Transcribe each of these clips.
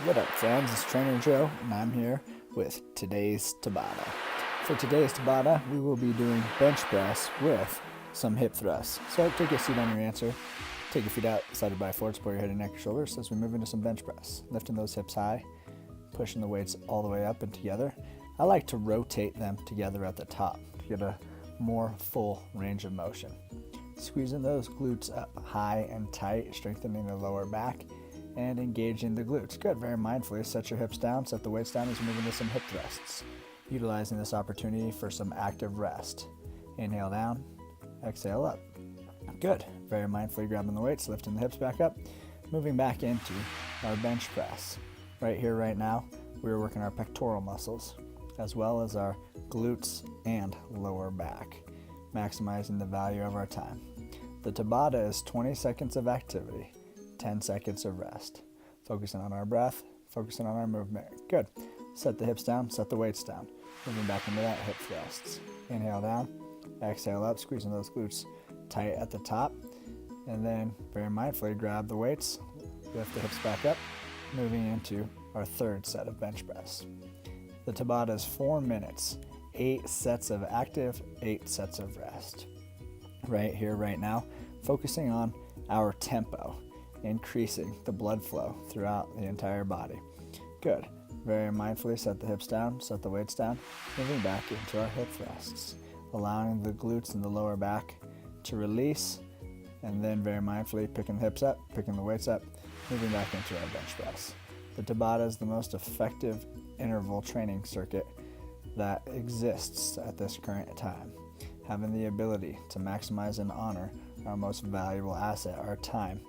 What up, friends? It's Trainer Joe, and I'm here with today's Tabata. For today's Tabata, we will be doing bench press with some hip thrusts. So take a seat on your answer, take your feet out, side by forward, support your head and neck and shoulders as we move into some bench press. Lifting those hips high, pushing the weights all the way up and together. I like to rotate them together at the top to get a more full range of motion. Squeezing those glutes up high and tight, strengthening the lower back and engaging the glutes. Good, very mindfully set your hips down, set the weights down as we move into some hip thrusts. Utilizing this opportunity for some active rest. Inhale down, exhale up. Good, very mindfully grabbing the weights, lifting the hips back up, moving back into our bench press. Right here, right now, we're working our pectoral muscles, as well as our glutes and lower back, maximizing the value of our time. The Tabata is 20 seconds of activity, 10 seconds of rest. Focusing on our breath, focusing on our movement. Good. Set the hips down, set the weights down. Moving back into that hip thrusts. Inhale down, exhale up, squeezing those glutes tight at the top. And then very mindfully grab the weights, lift the hips back up, moving into our third set of bench press. The Tabata is 4 minutes, 8 sets of active, 8 sets of rest. Right here, right now, focusing on our tempo, increasing the blood flow throughout the entire body. Good. Very mindfully set the hips down, set the weights down, moving back into our hip thrusts, allowing the glutes and the lower back to release, and then very mindfully picking the hips up, picking the weights up, moving back into our bench press. The Tabata is the most effective interval training circuit that exists at this current time, having the ability to maximize and honor our most valuable asset, our time,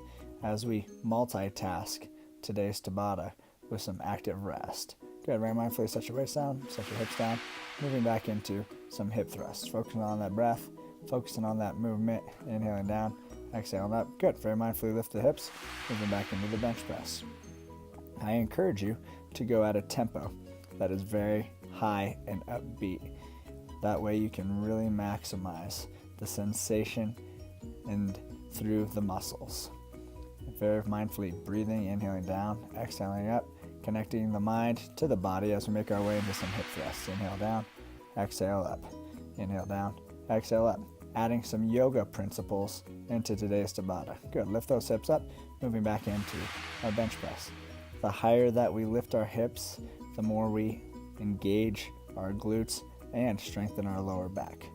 as we multitask today's Tabata with some active rest. Good, very mindfully set your weights down, set your hips down, moving back into some hip thrusts, focusing on that breath, focusing on that movement, inhaling down, exhaling up. Good, very mindfully lift the hips, moving back into the bench press. I encourage you to go at a tempo that is very high and upbeat. That way you can really maximize the sensation and through the muscles. Very mindfully breathing, inhaling down, exhaling up, connecting the mind to the body as we make our way into some hip thrusts. Inhale down, exhale up. Inhale down, exhale up. Adding some yoga principles into today's Tabata. Good, lift those hips up, moving back into our bench press. The higher that we lift our hips, the more we engage our glutes and strengthen our lower back.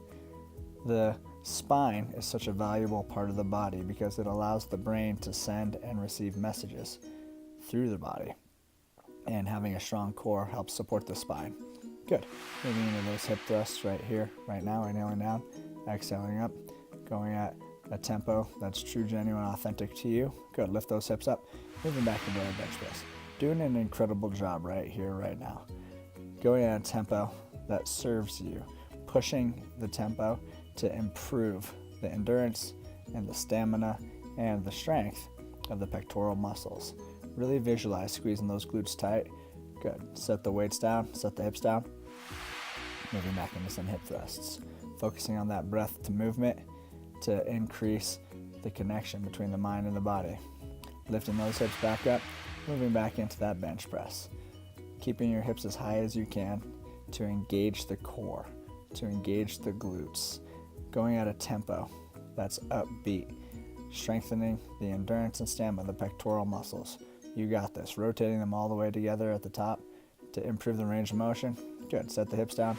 The spine is such a valuable part of the body because it allows the brain to send and receive messages through the body. And having a strong core helps support the spine. Good. Moving into those hip thrusts right here, right now, inhaling down, exhaling up, going at a tempo that's true, genuine, authentic to you. Good. Lift those hips up, moving back into our bench press. Doing an incredible job right here, right now. Going at a tempo that serves you, pushing the tempo to improve the endurance and the stamina and the strength of the pectoral muscles. Really visualize squeezing those glutes tight. Good. Set the weights down, set the hips down. Moving back into some hip thrusts. Focusing on that breath to movement to increase the connection between the mind and the body. Lifting those hips back up, moving back into that bench press. Keeping your hips as high as you can to engage the core, to engage the glutes. Going at a tempo that's upbeat, strengthening the endurance and stamina of the pectoral muscles. You got this. Rotating them all the way together at the top to improve the range of motion. Good. Set the hips down,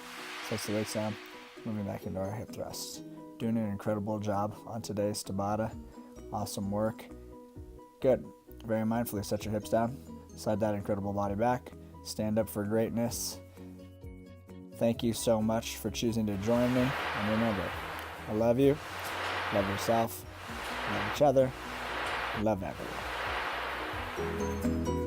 set the weights down, moving back into our hip thrusts. Doing an incredible job on today's Tabata. Awesome work. Good. Very mindfully set your hips down, slide that incredible body back, stand up for greatness. Thank you so much for choosing to join me. And remember, I love you, love yourself, love each other, love everyone.